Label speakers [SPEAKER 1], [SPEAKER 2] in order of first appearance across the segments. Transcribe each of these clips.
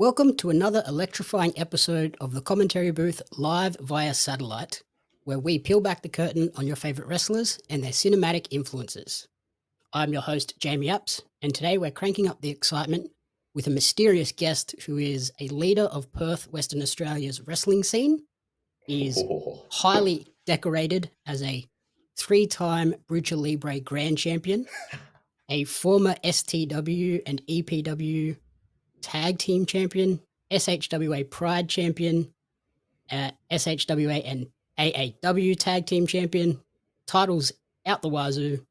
[SPEAKER 1] Welcome to another electrifying episode of the Commentary Booth live via satellite, where we peel back the curtain on your favorite wrestlers and their cinematic influences. I'm your host, Jamie Apps, and today we're cranking up the excitement with a mysterious guest who is a leader of Perth, Western Australia's wrestling scene. He is
[SPEAKER 2] Oh,
[SPEAKER 1] highly decorated as a three-time Lucha Libre Grand Champion, a former STW and EPW Tag Team Champion, SHWA Pride Champion, SHWA and AAW Tag Team Champion. Titles out the wazoo.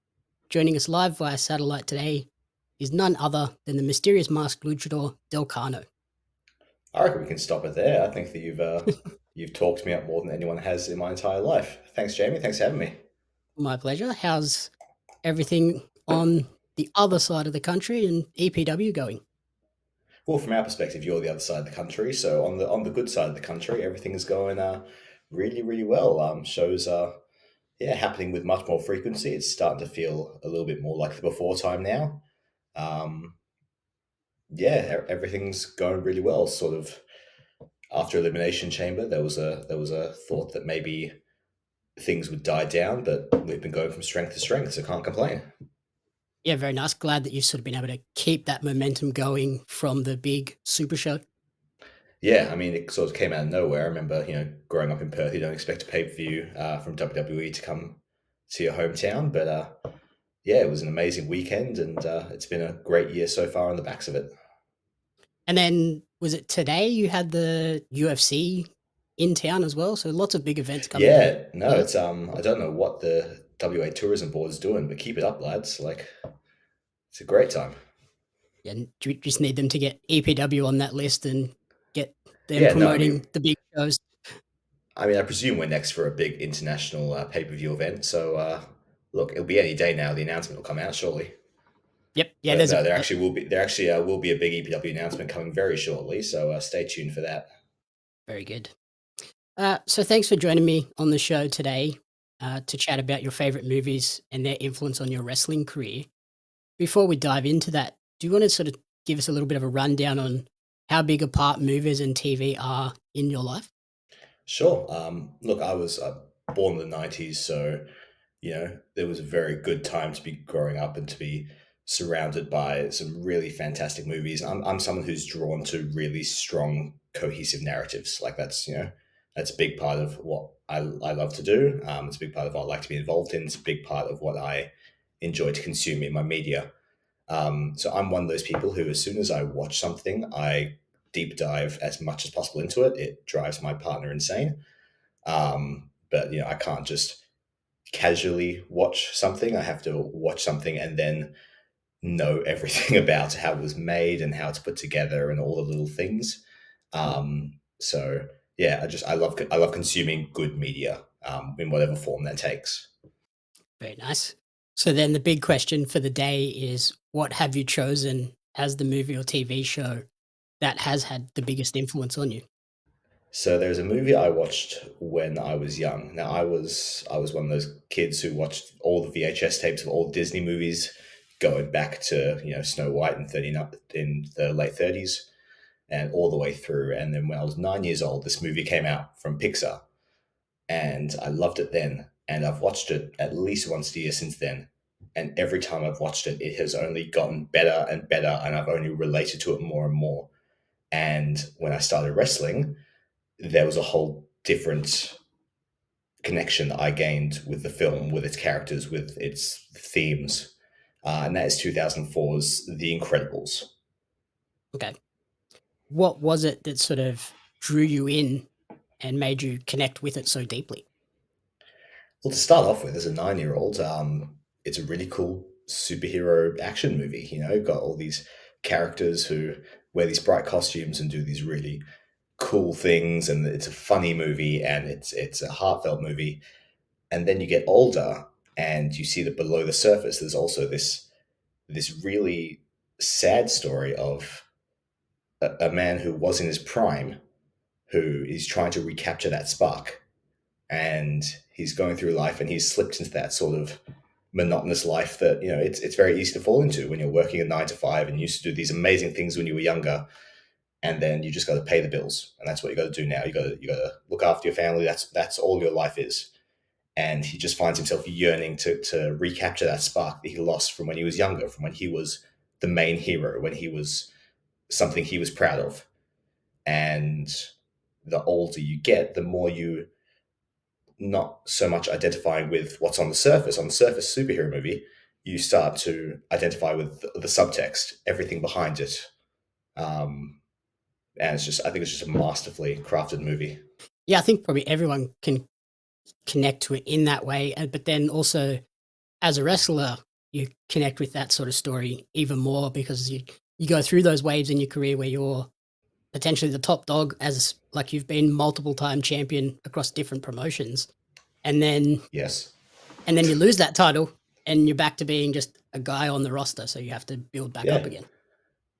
[SPEAKER 1] Joining us live via satellite today is none other than the mysterious masked luchador Del Cano.
[SPEAKER 2] I reckon we can stop it there. I think that you've talked me up more than anyone has in my entire life. Thanks, Jamie. Thanks for having me.
[SPEAKER 1] My pleasure. How's everything on the other side of the country and EPW going?
[SPEAKER 2] Well, from our perspective, you're the other side of the country. So on the good side of the country, everything is going really really well. Shows are happening with much more frequency. It's starting to feel a little bit more like the before time now. Um, everything's going really well. Sort of after Elimination Chamber, there was a thought that maybe things would die down, but we've been going from strength to strength, so can't complain.
[SPEAKER 1] Yeah, very nice. Glad that you've sort of been able to keep that momentum going from the big super show.
[SPEAKER 2] Yeah, I mean, it sort of came out of nowhere. I remember, growing up in Perth, you don't expect a pay per view from WWE to come to your hometown, but it was an amazing weekend, and it's been a great year so far on the backs of it.
[SPEAKER 1] And then was it today you had the UFC in town as well? So lots of big events coming to
[SPEAKER 2] Yeah, no,
[SPEAKER 1] Perth.
[SPEAKER 2] it's I don't know what the WA Tourism Board is doing, but keep it up, lads. Like, it's a great time.
[SPEAKER 1] Yeah, and you just need them to get EPW on that list and get them
[SPEAKER 2] Yeah, no, I mean,
[SPEAKER 1] promoting the big shows.
[SPEAKER 2] I presume we're next for a big international pay per view event. So, look, it'll be any day now. The announcement will come out shortly.
[SPEAKER 1] Yep. Yeah,
[SPEAKER 2] But
[SPEAKER 1] there's
[SPEAKER 2] no, there actually will be a big EPW announcement coming very shortly. So stay tuned for that.
[SPEAKER 1] very good. So thanks for joining me on the show today to chat about your favorite movies and their influence on your wrestling career. Before we dive into that, do you want to sort of give us a little bit of a rundown on how big a part movies and TV are in your life?
[SPEAKER 2] Sure. Look, I was born in the '90s, so there was a very good time to be growing up and to be surrounded by some really fantastic movies. I'm someone who's drawn to really strong, cohesive narratives. Like that's a big part of what I love to do. It's a big part of what I like to be involved in. It's a big part of what I enjoy to consume in my media. So I'm one of those people who, as soon as I watch something, I deep dive as much as possible into it. It drives my partner insane. But I can't just casually watch something. I have to watch something and then know everything about how it was made and how it's put together and all the little things. So yeah, I love consuming good media in whatever form that takes.
[SPEAKER 1] Very nice. So then the big question for the day is what have you chosen as the movie or TV show that has had the biggest influence on you?
[SPEAKER 2] So there's a movie I watched when I was young. Now I was one of those kids who watched all the VHS tapes of all Disney movies, going back to Snow White in 39 in the late 30s and all the way through. And then when I was 9 years old, this movie came out from Pixar, and I loved it then. And I've watched it at least once a year since then. And every time I've watched it, it has only gotten better and better, and I've only related to it more and more. And when I started wrestling, there was a whole different connection that I gained with the film, with its characters, with its themes. And that is 2004's The Incredibles.
[SPEAKER 1] Okay. What was it that sort of drew you in and made you connect with it so deeply?
[SPEAKER 2] Well, to start off with, as a 9 year old, it's a really cool superhero action movie. Got all these characters who wear these bright costumes and do these really cool things, and it's a funny movie and it's a heartfelt movie. And then you get older and you see that below the surface, there's also this really sad story of a man who was in his prime, who is trying to recapture that spark, and he's going through life and he's slipped into that sort of monotonous life that it's very easy to fall into when you're working a 9 to 5 and used to do these amazing things when you were younger. and then you just got to pay the bills, and that's what you got to do now. You got to look after your family. That's all your life is. And he just finds himself yearning to recapture that spark that he lost from when he was younger, from when he was the main hero, when he was something he was proud of. And the older you get, the more you not so much identifying with what's on the surface superhero movie, you start to identify with the subtext, everything behind it. Um, and it's just, I think it's just a masterfully crafted movie.
[SPEAKER 1] Yeah, I think probably everyone can connect to it in that way, but then also as a wrestler, you connect with that sort of story even more because you go through those waves in your career where you're potentially the top dog as like you've been multiple time champion across different promotions, and then
[SPEAKER 2] Yes.
[SPEAKER 1] you lose that title and you're back to being just a guy on the roster, so you have to build back up
[SPEAKER 2] Yeah.
[SPEAKER 1] again.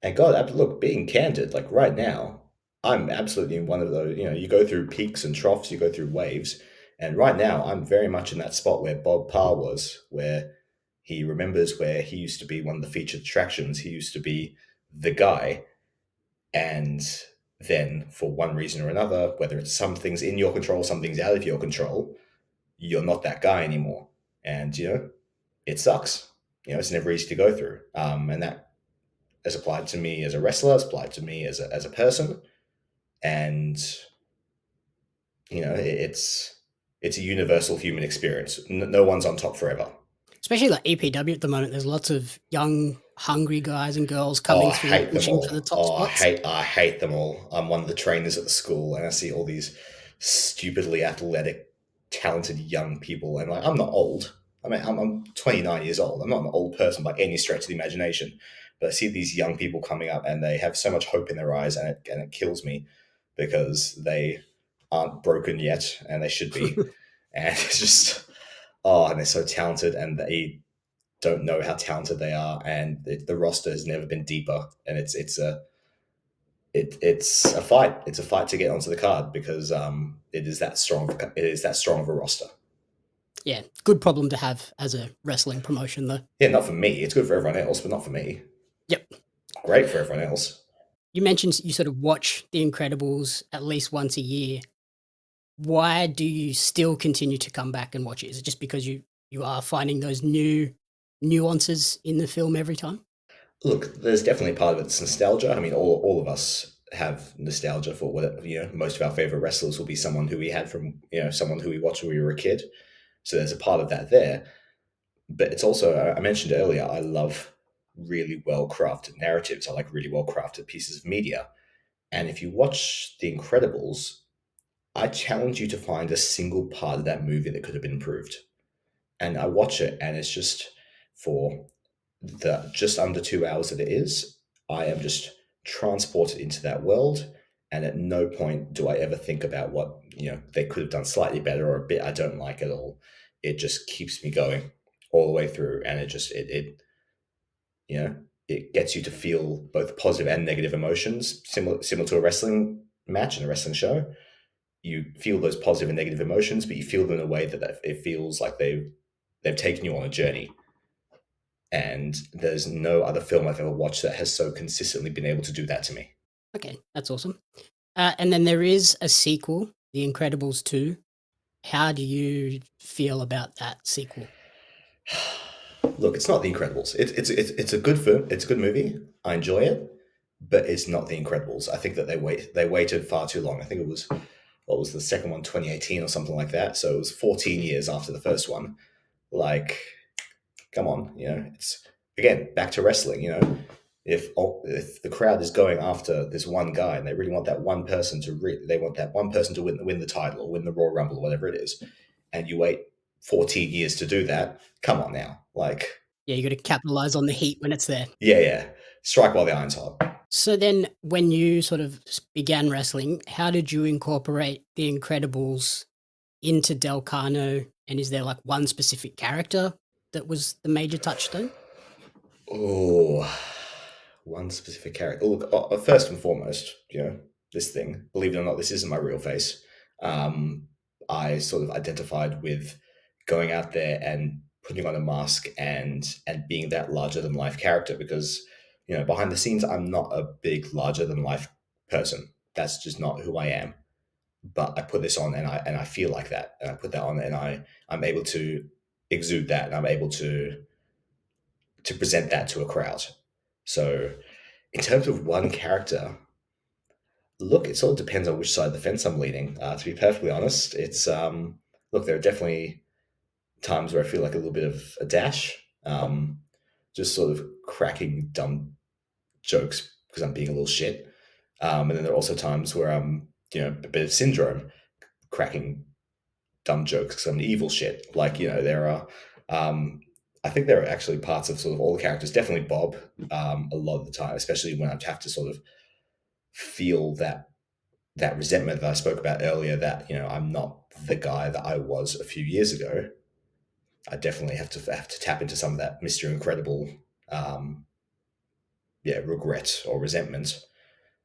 [SPEAKER 2] And God, look, being candid, like right now, I'm absolutely in one of those. You know, you go through peaks and troughs, you go through waves, and right now, I'm very much in that spot where Bob Parr was, where he remembers where he used to be one of the featured attractions. He used to be the guy, and then for one reason or another, whether it's some things in your control, some things out of your control, you're not that guy anymore, and it sucks. It's never easy to go through, and that has applied to me as a wrestler, has applied to me as a person, and it's a universal human experience. No one's on top forever.
[SPEAKER 1] Especially like EPW at the moment, there's lots of young, hungry guys and girls
[SPEAKER 2] Oh,
[SPEAKER 1] coming
[SPEAKER 2] I
[SPEAKER 1] through
[SPEAKER 2] hate them
[SPEAKER 1] pushing for the
[SPEAKER 2] all.
[SPEAKER 1] top
[SPEAKER 2] Oh,
[SPEAKER 1] spots.
[SPEAKER 2] I hate them all. I'm one of the trainers at the school, and I see all these stupidly athletic, talented young people, and like I'm not old. I mean, I'm 29 years old. I'm not an old person by any stretch of the imagination, but I see these young people coming up, and they have so much hope in their eyes, and it kills me because they aren't broken yet, and they should be, and it's just and they're so talented, and they don't know how talented they are, and the roster has never been deeper, and it's a fight. It's a fight to get onto the card because it is that strong. It is that strong of a roster.
[SPEAKER 1] Yeah, good problem to have as a wrestling promotion, though.
[SPEAKER 2] Yeah, not for me. It's good for everyone else, but not for me.
[SPEAKER 1] Yep.
[SPEAKER 2] Great for everyone else.
[SPEAKER 1] You mentioned you sort of watch The Incredibles at least once a year. Why do you still continue to come back and watch it? Is it just because you are finding those new nuances in the film every time?
[SPEAKER 2] Look, there's definitely part of it's nostalgia. I mean, all of us have nostalgia for what most of our favorite wrestlers will be someone who we had from someone who we watched when we were a kid. So there's a part of that there. But it's also, I mentioned earlier, I love really well crafted narratives. I like really well crafted pieces of media. And if you watch The Incredibles, I challenge you to find a single part of that movie that could have been improved. And I watch it, and it's just for the just under 2 hours that it is, I am just transported into that world. And at no point do I ever think about what they could have done slightly better or a bit I don't like at all. It just keeps me going all the way through, and you know it gets you to feel both positive and negative emotions, similar to a wrestling match and a wrestling show. You feel those positive and negative emotions, but you feel them in a way that it feels like they've taken you on a journey. And there's no other film I've ever watched that has so consistently been able to do that to me.
[SPEAKER 1] Okay, that's awesome. And then there is a sequel, The Incredibles 2. How do you feel about that sequel?
[SPEAKER 2] Look, it's not The Incredibles. It's a good film. It's a good movie. I enjoy it, but it's not The Incredibles. I think that they waited far too long. I think it was what was the second one, 2018 or something like that. So it was 14 years after the first one. Like, come on, it's again back to wrestling. If the crowd is going after this one guy and they really want that one person they want that one person to win the title or win the Royal Rumble or whatever it is, and you wait 14 years to do that. Come on now, like,
[SPEAKER 1] Yeah, you got to capitalize on the heat when it's there.
[SPEAKER 2] yeah, strike while the iron's hot.
[SPEAKER 1] So then, when you sort of began wrestling, how did you incorporate The Incredibles into Del Cano? And is there like one specific character that was the major touchstone?
[SPEAKER 2] Oh, one specific character. Look, first and foremost, this thing. Believe it or not, this isn't my real face. Um, I sort of identified with going out there and putting on a mask and being that larger than life character because behind the scenes, I'm not a big larger than life person. That's just not who I am. But I put this on and I feel like that. And I put that on and I'm able to exude that and I'm able to present that to a crowd. So in terms of one character, look, it sort of depends on which side of the fence I'm leaning. To be perfectly honest, it's look, there are definitely times where I feel like a little bit of a dash, just sort of cracking dumb jokes because I'm being a little shit. And then there are also times where I'm, a bit of syndrome, cracking dumb jokes because I'm evil shit. Like, there are, um, I think there are actually parts of sort of all the characters, definitely Bob, a lot of the time, especially when I have to sort of feel that resentment that I spoke about earlier that, I'm not the guy that I was a few years ago. I definitely have to tap into some of that Mr. Incredible, um, regret or resentment.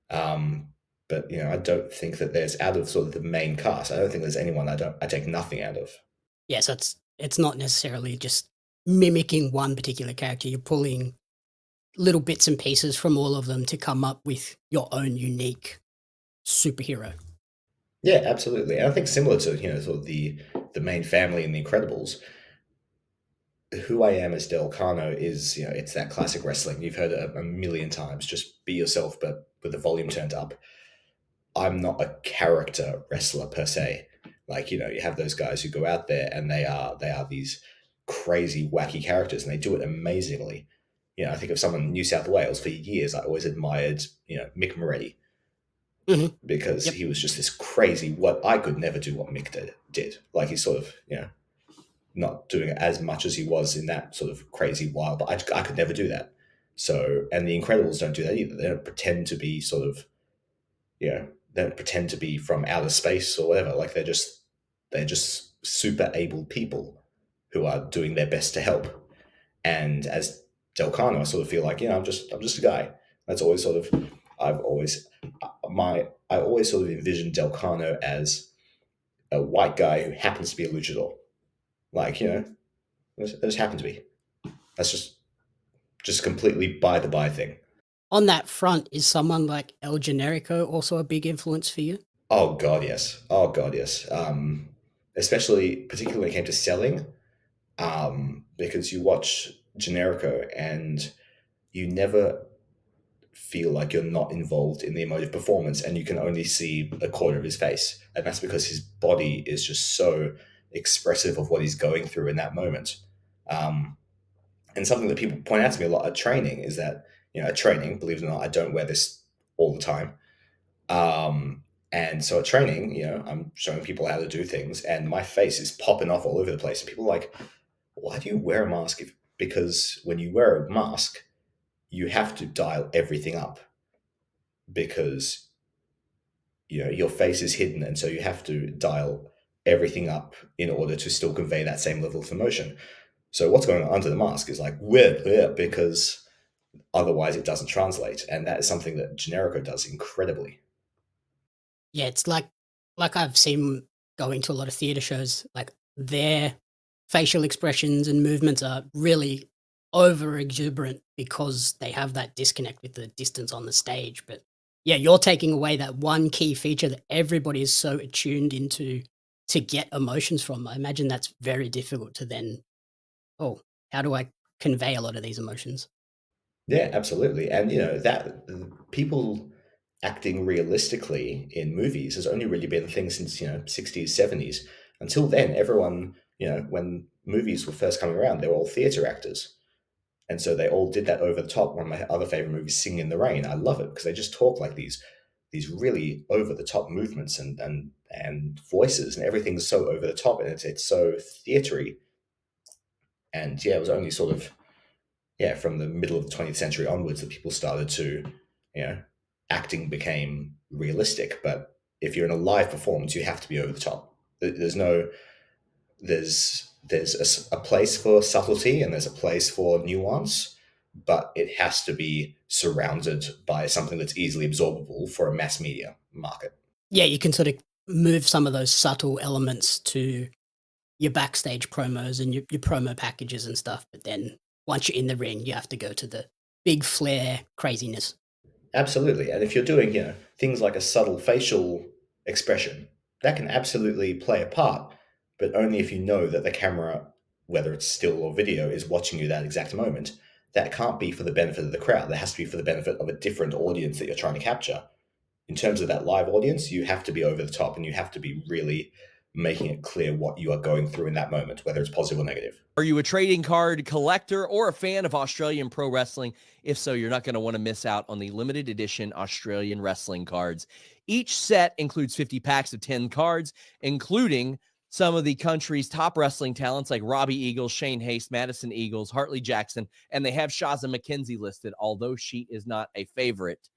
[SPEAKER 2] Um, but I don't think that there's out of sort of the main cast. I don't think there's anyone I take nothing out of.
[SPEAKER 1] Yeah, so it's not necessarily just mimicking one particular character. You're pulling little bits and pieces from all of them to come up with your own unique superhero.
[SPEAKER 2] Yeah, absolutely. And I think similar to sort of the main family in The Incredibles, who I am as Del Cano is it's that classic wrestling. You've heard it a million times. Just be yourself, but with the volume turned up. I'm not a character wrestler per se. Like you have those guys who go out there and they are these crazy wacky characters and they do it amazingly. I think of someone in New South Wales for years. I always admired Mick Moretti
[SPEAKER 1] Mhm.
[SPEAKER 2] because
[SPEAKER 1] Yep.
[SPEAKER 2] he was just this crazy. What I could never do what Mick did. Like he's sort of not doing it as much as he was in that sort of crazy wild. But I could never do that. So and the Incredibles don't do that either. They don't pretend to be sort of they don't pretend to be from outer space or whatever. Like they're just super able people who are doing their best to help. And as Del Cano, I sort of feel like I'm just a guy. That's always sort of I've always I always sort of envisioned Del Cano as a white guy who happens to be a luchador. Like they just happen to be. That's just completely by the by thing.
[SPEAKER 1] On that front, is someone like El Generico also a big influence for you?
[SPEAKER 2] Oh god, yes. Oh god, yes. Especially particularly when it came to selling, because you watch Generico and you never feel like you're not involved in the emotive performance and you can only see a quarter of his face. And that's because his body is just so expressive of what he's going through in that moment. Um, and something that people point out to me a lot at training is that, at training, believe it or not, I don't wear this all the time. Um, and so at training, I'm showing people how to do things and my face is popping off all over the place. And people are like, why do you wear a mask? Because when you wear a mask, you have to dial everything up because your face is hidden, and so you have to dial everything up in order to still convey that same level of emotion. So what's going on under the mask is like weird because otherwise it doesn't translate, and that is something that Generico does incredibly.
[SPEAKER 1] Yeah, it's like I've seen going to a lot of theater shows, like their facial expressions and movements are really over exuberant because they have that disconnect with the distance on the stage. But yeah, you're taking away that one key feature that everybody is so attuned into to get emotions from. I imagine that's very difficult to then, oh, how do I convey a lot of these emotions?
[SPEAKER 2] Yeah, absolutely. And that people acting realistically in movies has only really been a thing since 60s, 70s. Until then, everyone, when movies were first coming around, they were all theater actors. And so they all did that over the top. One of my other favorite movies, Sing in the Rain. I love it because they just talk like these really over the top movements and voices, and everything's so over the top and it's so theatery. And yeah, it was only sort of from the middle of the 20th century onwards that people started to, you know, acting became realistic. But if you're in a live performance, you have to be over the top. There's no, there's a place for subtlety and there's a place for nuance, but it has to be surrounded by something that's easily absorbable for a mass media market.
[SPEAKER 1] Yeah, you can sort of move some of those subtle elements to your backstage promos and your promo packages and stuff. But then once you're in the ring, you have to go to the big flair craziness.
[SPEAKER 2] Absolutely. And if you're doing, things like a subtle facial expression, that can absolutely play a part, but only if you know that the camera, whether it's still or video, is watching you that exact moment. That can't be for the benefit of the crowd. That has to be for the benefit of a different audience that you're trying to capture. In terms of that live audience, you have to be over the top and you have to be really making it clear what you are going through in that moment, whether it's positive or negative.
[SPEAKER 3] Are you a trading card collector or a fan of Australian pro wrestling? If so, you're not going to want to miss out on the limited edition Australian wrestling cards. Each set includes 50 packs of 10 cards, including some of the country's top wrestling talents like Robbie Eagles, Shane Haste, Madison Eagles, Hartley Jackson, and they have Shaza McKenzie listed, although she is not a favorite.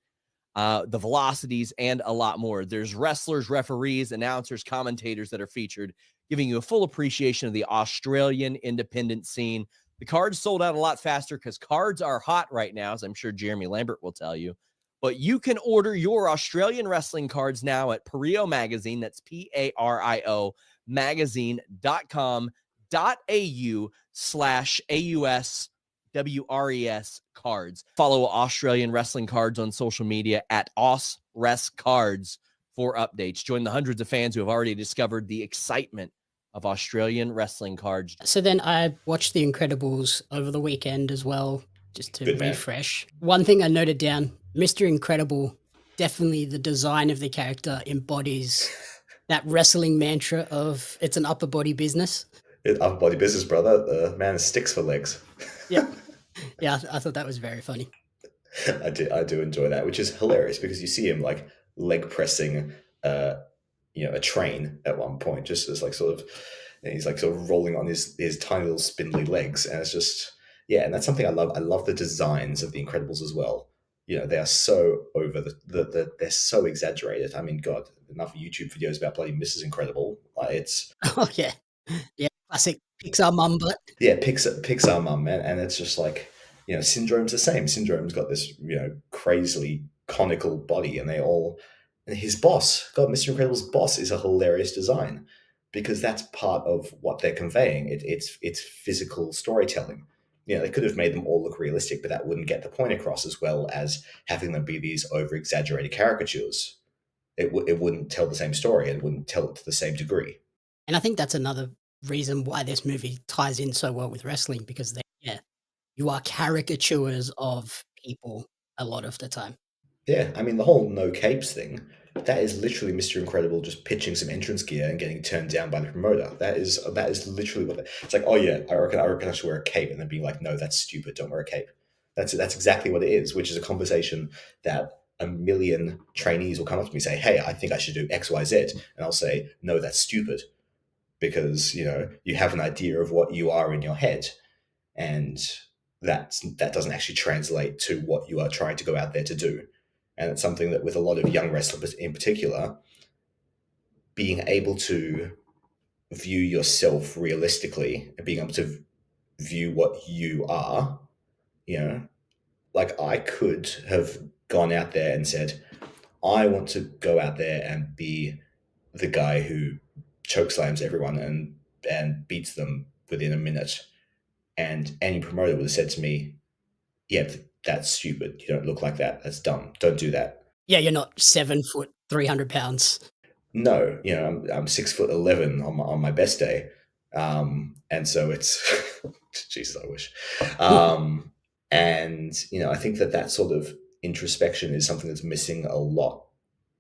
[SPEAKER 3] The velocities, and a lot more. There's wrestlers, referees, announcers, commentators that are featured, giving you a full appreciation of the Australian independent scene. The cards sold out a lot faster because cards are hot right now, as I'm sure Jeremy Lambert will tell you. But you can order your Australian wrestling cards now at Pario Magazine. That's Pario magazine.com.au/AUS WRES cards. Follow Australian Wrestling Cards on social media at AusResCards for updates. Join the hundreds of fans who have already discovered the excitement of Australian wrestling cards.
[SPEAKER 1] So then I watched The Incredibles over the weekend as well, just to
[SPEAKER 2] Good man.
[SPEAKER 1] refresh. One thing I noted down, Mr. Incredible, definitely the design of the character embodies that wrestling mantra of it's an upper body business.
[SPEAKER 2] Upper body business, brother. The man has sticks for legs.
[SPEAKER 1] Yeah. Yeah, I thought that was very funny.
[SPEAKER 2] I do enjoy that, which is hilarious because you see him like leg pressing, a train at one point, just as like sort of, and he's like sort of rolling on his tiny little spindly legs, and it's just and that's something I love. I love the designs of the Incredibles as well. They are so over they're so exaggerated. I mean, God, enough YouTube videos about bloody Mrs. Incredible. It's
[SPEAKER 1] Oh, yeah. Yeah, classic Pixar mum butt.
[SPEAKER 2] yeah, Pixar mum, man, and it's just like Syndrome's the same. Syndrome's got this crazily conical body, and his boss, God, Mr. Incredible's boss is a hilarious design because that's part of what they're conveying. It's physical storytelling. They could have made them all look realistic, but that wouldn't get the point across as well as having them be these over exaggerated caricatures. It wouldn't tell the same story and wouldn't tell it to the same degree.
[SPEAKER 1] And I think that's another reason why this movie ties in so well with wrestling because you are caricatures of people a lot of the time.
[SPEAKER 2] Yeah, I mean the whole no capes thing. That is literally Mr. Incredible just pitching some entrance gear and getting turned down by the promoter. That is literally what it's like. Oh yeah, I reckon I should wear a cape, and then being like, no, that's stupid. Don't wear a cape. That's exactly what it is. Which is a conversation that a million trainees will come up to me and say, hey, I think I should do X, Y, Z, and I'll say, no, that's stupid, because you have an idea of what you are in your head, and that doesn't actually translate to what you are trying to go out there to do. And it's something that with a lot of young wrestlers in particular, being able to view yourself realistically and being able to view what you are, like I could have gone out there and said, I want to go out there and be the guy who chokeslams everyone and beats them within a minute. And any promoter would have said to me, yeah, that's stupid. You don't look like that. That's dumb. Don't do that.
[SPEAKER 1] Yeah, you're not 7 foot, 300 pounds.
[SPEAKER 2] No, I'm 6'11" on my best day, and so it's Jesus, I wish. And I think that sort of introspection is something that's missing a lot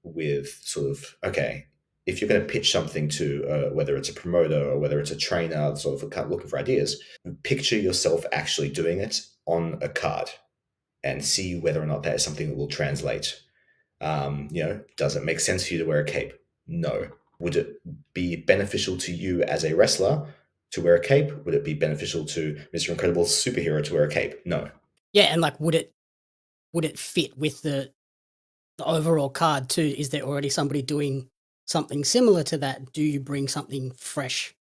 [SPEAKER 2] with sort of, okay, if you're going to pitch something to whether it's a promoter or whether it's a trainer, sort of kind of looking for ideas, picture yourself actually doing it on a card and see whether or not that is something that will translate. Does it make sense for you to wear a cape? No. Would it be beneficial to you as a wrestler to wear a cape? Would it be beneficial to Mr. Incredible's superhero to wear a cape? No.
[SPEAKER 1] Yeah, and like would it fit with the overall card too? Is there already somebody doing something similar to that? Do you bring something fresh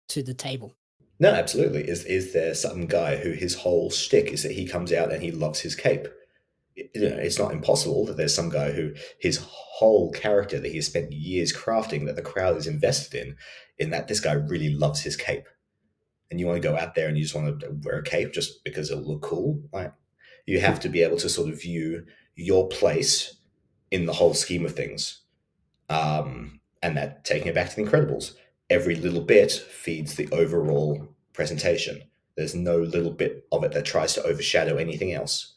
[SPEAKER 1] to the table?
[SPEAKER 2] No, absolutely. Is there some guy who his whole shtick is that he comes out and he loves his cape? It's not impossible that there's some guy who his whole character that he has spent years crafting, that the crowd is invested in that this guy really loves his cape. And you want to go out there and you just want to wear a cape just because it'll look cool. Like, you have to be able to sort of view your place in the whole scheme of things. And that taking it back to the Incredibles, every little bit feeds the overall presentation. There's no little bit of it that tries to overshadow anything else.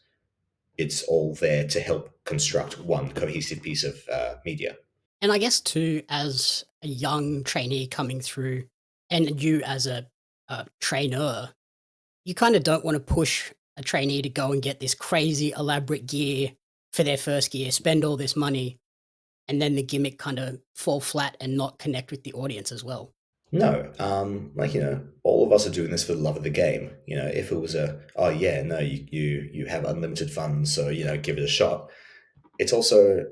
[SPEAKER 2] It's all there to help construct one cohesive piece of media.
[SPEAKER 1] And I guess too, as a young trainee coming through, and you as a trainer, you kind of don't want to push a trainee to go and get this crazy elaborate gear for their first year, spend all this money, and then the gimmick kind of fall flat and not connect with the audience as well.
[SPEAKER 2] No, all of us are doing this for the love of the game. If it was oh yeah, no, you have unlimited funds, so give it a shot. It's also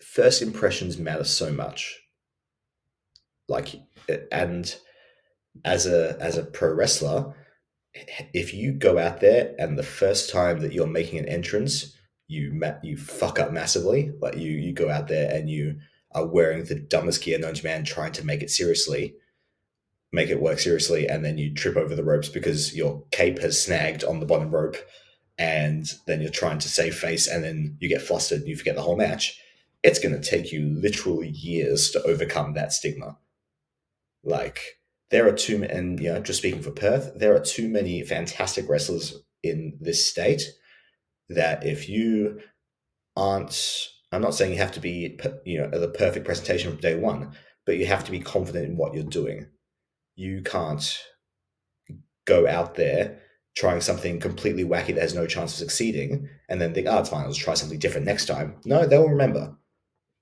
[SPEAKER 2] first impressions matter so much. Like, and as a pro wrestler, if you go out there and the first time that you're making an entrance, you fuck up massively. Like you go out there and you are wearing the dumbest gear known to man, trying to make it work seriously, and then you trip over the ropes because your cape has snagged on the bottom rope, and then you're trying to save face, and then you get flustered and you forget the whole match. It's going to take you literally years to overcome that stigma. Like, there are too many, and just speaking for Perth, there are too many fantastic wrestlers in this state that if you aren't, I'm not saying you have to be, the perfect presentation from day one, but you have to be confident in what you're doing. You can't go out there trying something completely wacky that has no chance of succeeding and then think, oh, it's fine, I'll just try something different next time. No, they'll remember.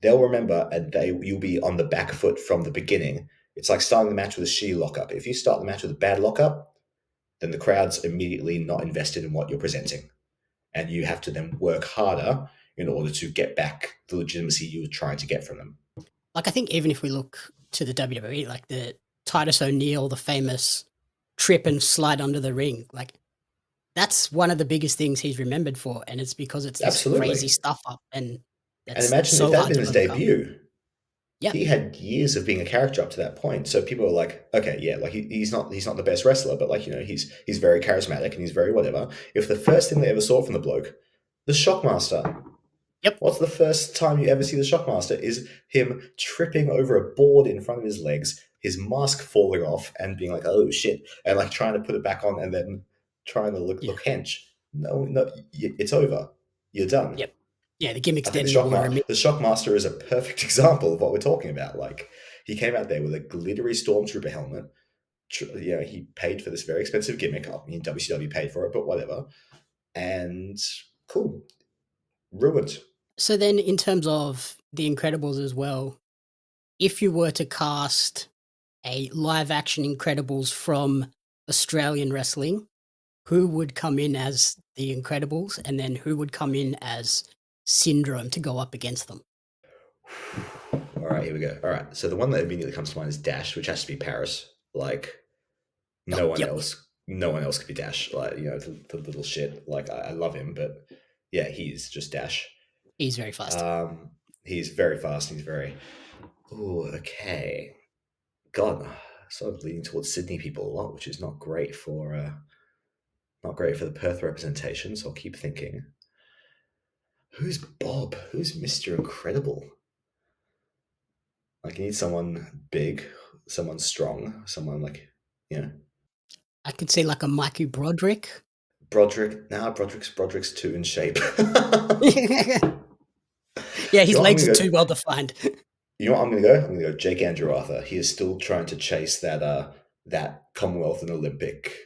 [SPEAKER 2] They'll remember, and you'll be on the back foot from the beginning. It's like starting the match with a shitty lockup. If you start the match with a bad lockup, then the crowd's immediately not invested in what you're presenting. And you have to then work harder in order to get back the legitimacy you were trying to get from them.
[SPEAKER 1] Like, I think even if we look to the WWE, like the Titus O'Neil, the famous trip and slide under the ring, like that's one of the biggest things he's remembered for, and it's because it's this
[SPEAKER 2] Absolutely.
[SPEAKER 1] crazy stuff up, and
[SPEAKER 2] And
[SPEAKER 1] that's
[SPEAKER 2] imagine if
[SPEAKER 1] so
[SPEAKER 2] that had
[SPEAKER 1] hard
[SPEAKER 2] been
[SPEAKER 1] to
[SPEAKER 2] his
[SPEAKER 1] overcome.
[SPEAKER 2] debut.
[SPEAKER 1] Yeah,
[SPEAKER 2] He had years of being a character up to that point. So people were like, okay, yeah, like he's not the best wrestler, but like, he's very charismatic and he's very whatever. If the first thing they ever saw from the bloke, the Shockmaster.
[SPEAKER 1] Yep.
[SPEAKER 2] What's the first time you ever see the Shockmaster is him tripping over a board in front of his legs, his mask falling off and being like, oh shit, and like trying to put it back on and then trying to look hench. No, it's over. You're done.
[SPEAKER 1] Yep. Yeah, the gimmick's
[SPEAKER 2] I think
[SPEAKER 1] dead in the water.
[SPEAKER 2] The Shockmaster is a perfect example of what we're talking about. Like, he came out there with a glittery Stormtrooper helmet. He paid for this very expensive gimmick. I mean, WCW paid for it, but whatever. And cool, ruined.
[SPEAKER 1] So then, in terms of The Incredibles as well, if you were to cast a live action Incredibles from Australian wrestling, who would come in as the Incredibles, and then who would come in as Syndrome to go up against them?
[SPEAKER 2] All right, here we go. All right, so the one that immediately comes to mind is Dash, which has to be Paris. Like, no one else could be Dash. Like, the little shit. Like, I love him, but yeah, he's just Dash.
[SPEAKER 1] He's very fast.
[SPEAKER 2] He's very fast. He's very. Oh, okay. God, sort of leaning towards Sydney people a lot, which is not great for the Perth representation. So I'll keep thinking. Who's Bob? Who's Mr. Incredible? Like, you need someone big, someone strong, someone like,
[SPEAKER 1] I could say like a Mikey Broderick.
[SPEAKER 2] Broderick. Nah, Broderick's too in shape.
[SPEAKER 1] Yeah, his legs are too well defined.
[SPEAKER 2] You know what I'm going to go? I'm going to go Jake Andrew Arthur. He is still trying to chase that Commonwealth and Olympic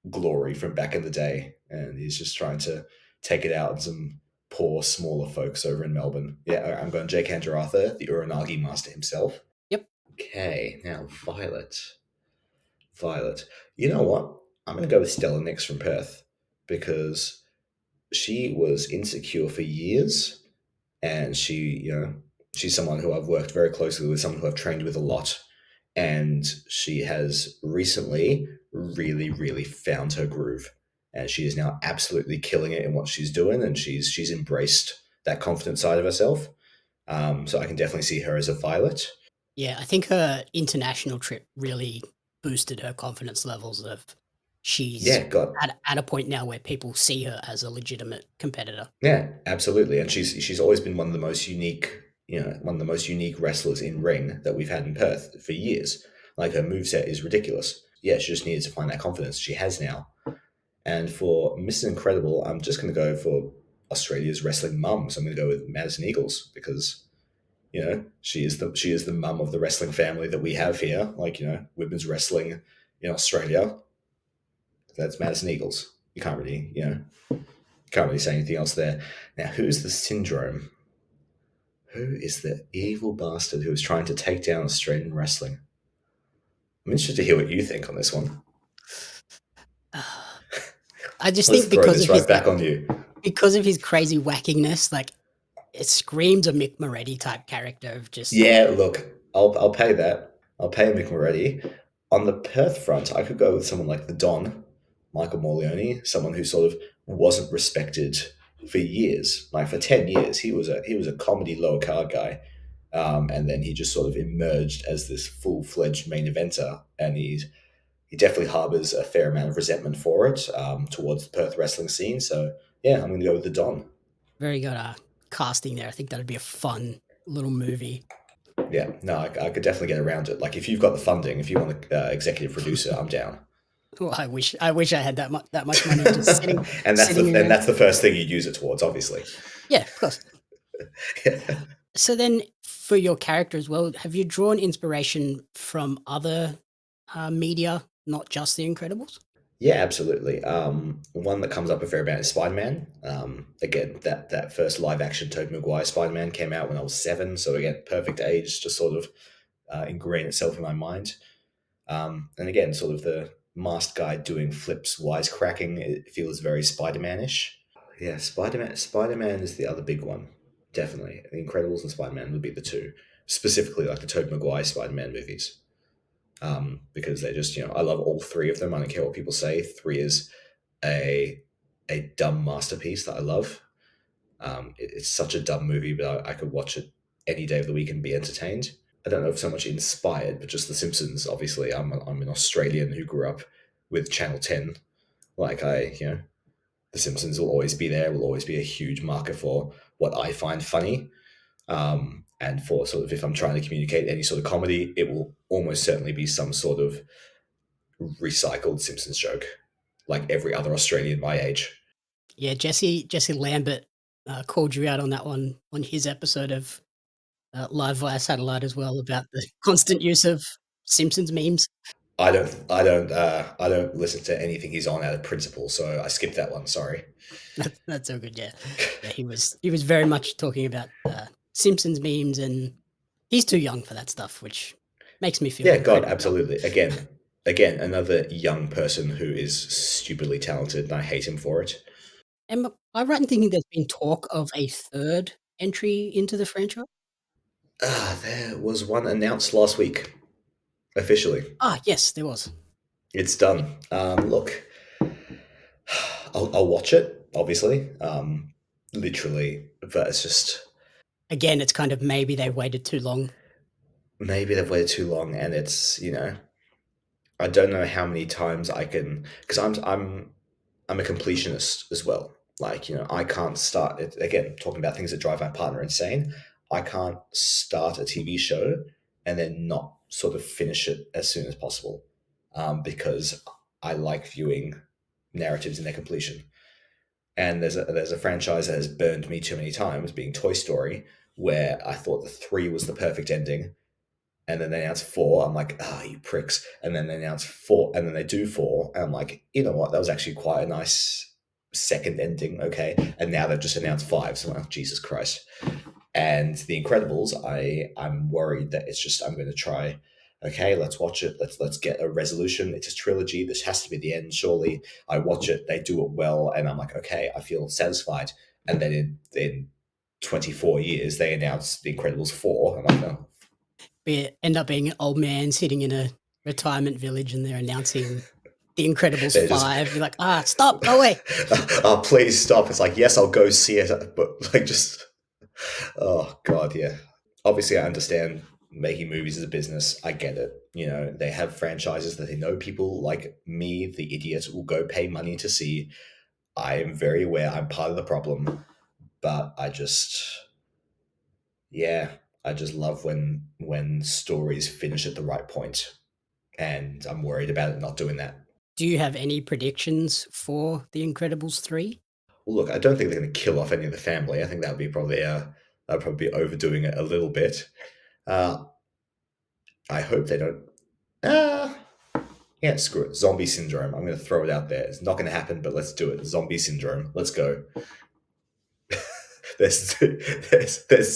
[SPEAKER 2] glory from back in the day, and he's just trying to take it out on some poor, smaller folks over in Melbourne. Yeah, I'm going Jake Andrew Arthur, the Uranagi master himself.
[SPEAKER 1] Yep.
[SPEAKER 2] Okay, now Violet. You know what? I'm going to go with Stella Nix from Perth because she was insecure for years, and she's someone who I've worked very closely with, someone who I've trained with a lot, and she has recently really, really found her groove, and she is now absolutely killing it in what she's doing, and she's embraced that confident side of herself. So I can definitely see her as a Violet.
[SPEAKER 1] Yeah, I think her international trip really boosted her confidence levels of she's
[SPEAKER 2] Yeah, God.
[SPEAKER 1] at a point now where people see her as a legitimate competitor.
[SPEAKER 2] Yeah, absolutely. And she's always been one of the most unique, one of the most unique wrestlers in ring that we've had in Perth for years. Like her moveset is ridiculous. Yeah, she just needed to find that confidence she has now. And for Mrs. Incredible, I'm just going to go for Australia's wrestling mum. So I'm going to go with Madison Eagles because she is the mum of the wrestling family that we have here. Like women's wrestling in Australia. That's Madison Eagles. You can't really say anything else there. Now, who's the syndrome? Who is the evil bastard who is trying to take down Australian wrestling? I'm interested to hear what you think on this one.
[SPEAKER 1] I just
[SPEAKER 2] Let's
[SPEAKER 1] think
[SPEAKER 2] throw this right back on you.
[SPEAKER 1] because of his crazy wackiness, like it screams a Mick Moretti type character of just
[SPEAKER 2] Yeah, look, I'll pay that. I'll pay Mick Moretti. On the Perth front, I could go with someone like the Don, Michael Morleone, someone who sort of wasn't respected for years. Like for 10 years, he was a comedy lower card guy, and then he just sort of emerged as this full fledged main eventer, and he definitely harbors a fair amount of resentment for it towards the Perth wrestling scene. So yeah, I'm going to go with the Don.
[SPEAKER 1] very good casting there. I think that'd be a fun little movie.
[SPEAKER 2] Yeah, no, I could definitely get around it. Like if you've got the funding, if you want to executive producer, I'm down.
[SPEAKER 1] Well, I wish I had that much money just sitting
[SPEAKER 2] and
[SPEAKER 1] sitting around.
[SPEAKER 2] that's the first thing you'd use it towards, obviously.
[SPEAKER 1] Yeah, of course. So then, for your character as well, have you drawn inspiration from other media, not just The Incredibles?
[SPEAKER 2] Yeah, absolutely. One that comes up a fair amount is Spider-Man. Again, that first live action Tobey Maguire Spider-Man came out when I was 7, so again, perfect age to sort of ingrain itself in my mind. And again, sort of the masked guy doing flips, wisecracking, it feels very Spider-Man-ish. Yeah, Spider-Man. Spider-Man is the other big one, definitely. The Incredibles and Spider-Man would be the two, specifically like the Tobey Maguire Spider-Man movies. Because they just, I love all three of them. I don't care what people say. 3 is a dumb masterpiece that I love. It's such a dumb movie, but I could watch it any day of the week and be entertained. I don't know if so much inspired, but just The Simpsons. Obviously, I'm an Australian who grew up with Channel 10. Like The Simpsons will always be there. Will always be a huge marker for what I find funny. And for sort of if I'm trying to communicate any sort of comedy, it will almost certainly be some sort of recycled Simpsons joke, like every other Australian my age.
[SPEAKER 1] Yeah, Jesse Lambert called you out on that one on his episode of Live via Satellite as well about the constant use of Simpsons memes.
[SPEAKER 2] I don't listen to anything he's on out of principle, so I skipped that one. Sorry.
[SPEAKER 1] That's so good. Yeah, yeah. He was very much talking about Simpsons memes, and he's too young for that stuff, which makes me feel
[SPEAKER 2] Yeah, God,
[SPEAKER 1] incredibly old.
[SPEAKER 2] absolutely. Again, another young person who is stupidly talented, and I hate him for it.
[SPEAKER 1] Am I right in thinking there's been talk of a third entry into the franchise?
[SPEAKER 2] There was one announced last week, officially.
[SPEAKER 1] Ah, yes, there was.
[SPEAKER 2] It's done. Look, I'll watch it, obviously. Literally, but it's just
[SPEAKER 1] Again, it's kind of maybe they waited too long.
[SPEAKER 2] maybe they've waited too long, and it's I don't know how many times I can because I'm a completionist as well. Like I can't start it again. Talking about things that drive my partner insane, I can't start a TV show and then not sort of finish it as soon as possible, because I like viewing narratives in their completion. And there's a franchise that has burned me too many times, being Toy Story, where I thought the 3 was the perfect ending, and then they announce 4. I'm like, you pricks. And then they announce 4, and then they do 4, and I'm like, you know what? That was actually quite a nice second ending. Okay, and now they've just announced 5. So I'm like, Jesus Christ. And The Incredibles, I'm worried that it's just I'm going to try. Okay, let's watch it. Let's get a resolution. It's a trilogy. This has to be the end. Surely, I watch it. They do it well, and I'm like, okay, I feel satisfied. And then in 24 years, they announce The Incredibles 4. I'm like, no,
[SPEAKER 1] End up being an old man sitting in a retirement village, and they're announcing The Incredibles
[SPEAKER 2] They're just
[SPEAKER 1] 5. You're like, stop, go away.
[SPEAKER 2] oh, please stop. It's like, yes, I'll go see it, but like just oh God, yeah. Obviously I understand making movies as a business. I get it. they have franchises that they know people like me, the idiot, will go pay money to see. I am very aware I'm part of the problem, but yeah, I just love when stories finish at the right point, and I'm worried about it not doing that.
[SPEAKER 1] Do you have any predictions for The Incredibles 3?
[SPEAKER 2] Well, look, I don't think they're going to kill off any of the family. I think that'd probably be overdoing it a little bit. Uh, I hope they don't. Uh, yeah, screw it. Zombie syndrome. I'm going to throw it out there. It's not going to happen, but let's do it. Zombie syndrome. Let's go. There's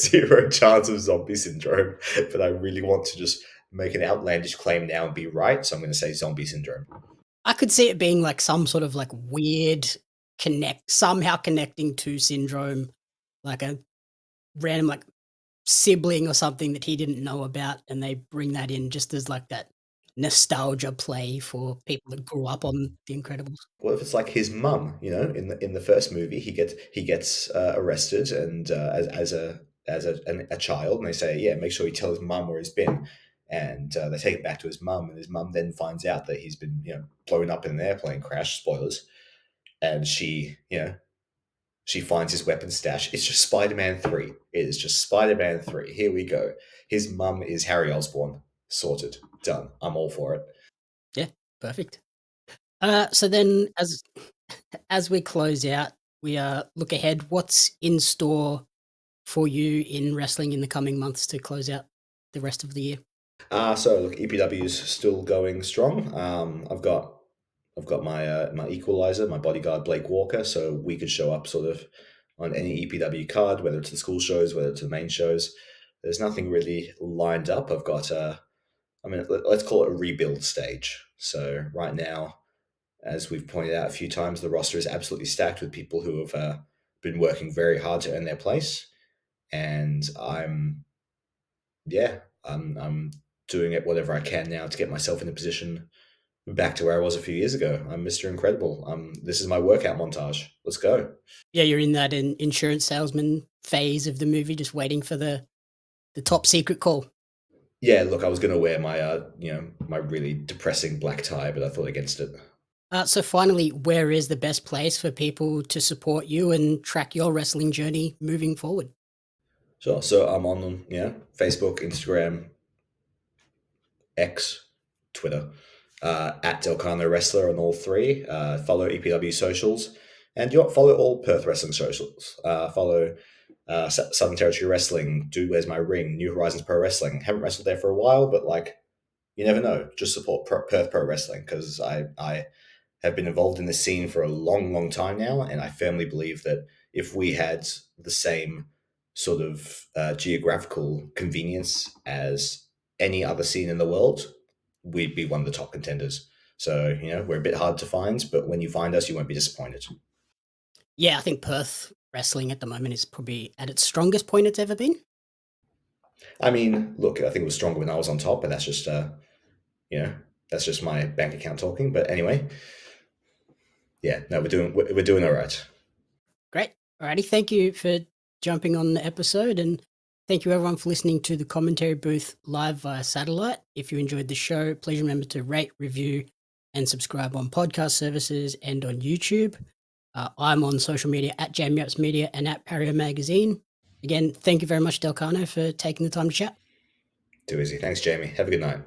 [SPEAKER 2] zero chance of zombie syndrome, but I really want to just make an outlandish claim now and be right. So I'm going to say zombie syndrome.
[SPEAKER 1] I could see it being like some sort of like weird somehow connecting to Syndrome, like a random like sibling or something that he didn't know about, and they bring that in just as like that nostalgia play for people that grew up on The Incredibles.
[SPEAKER 2] What if it's like his mum? In the first movie, he gets arrested, and as a child, and they say, yeah, make sure you tell his mum where he's been, and they take it back to his mum, and his mum then finds out that he's been blown up in an airplane crash. Spoilers, and she finds his weapon stash. It's just Spider-Man 3. It is just Spider-Man 3. Here we go. His mum is Harry Osborn. Sorted. Done. I'm all for it.
[SPEAKER 1] Yeah, perfect. So then, as we close out, we look ahead. What's in store for you in wrestling in the coming months to close out the rest of the year?
[SPEAKER 2] So look, EPW is still going strong. I've got my equalizer, my bodyguard Blake Walker, so we could show up sort of on any EPW card, whether it's the school shows, whether it's the main shows. There's nothing really lined up. I've got let's call it a rebuild stage. So right now, as we've pointed out a few times, the roster is absolutely stacked with people who have been working very hard to earn their place, and I'm doing it whatever I can now to get myself in a position back to where I was a few years ago. I'm Mr. Incredible. This is my workout montage. Let's go.
[SPEAKER 1] Yeah, you're in that insurance salesman phase of the movie, just waiting for the top secret call.
[SPEAKER 2] Yeah, look, I was going to wear my really depressing black tie, but I thought against it.
[SPEAKER 1] So finally, where is the best place for people to support you and track your wrestling journey moving forward?
[SPEAKER 2] Sure. So I'm on Facebook, Instagram, X, Twitter, at Del Cano Wrestler on all three. Follow EPW socials, and follow all Perth wrestling socials. Follow Southern Territory Wrestling, Dude Where's My Ring, New Horizons Pro Wrestling. Haven't wrestled there for a while, but you never know. Just support Perth Pro Wrestling, because I have been involved in this scene for a long, long time now, and I firmly believe that if we had the same sort of geographical convenience as any other scene in the world, we'd be one of the top contenders. So, we're a bit hard to find, but when you find us, you won't be disappointed.
[SPEAKER 1] Yeah, I think Perth wrestling at the moment is probably at its strongest point it's ever been.
[SPEAKER 2] I mean, look, I think it was stronger when I was on top, but that's just, that's just my bank account talking. But anyway, yeah, no, we're doing all right.
[SPEAKER 1] Great. Alrighty, thank you for jumping on the episode, and thank you everyone for listening to the commentary booth live via satellite. If you enjoyed the show, please remember to rate, review, and subscribe on podcast services and on YouTube. I'm on social media at JamieUps Media and at Pario Magazine. Again, thank you very much, Del Cano, for taking the time to chat.
[SPEAKER 2] Too easy. Thanks, Jamie. Have a good night.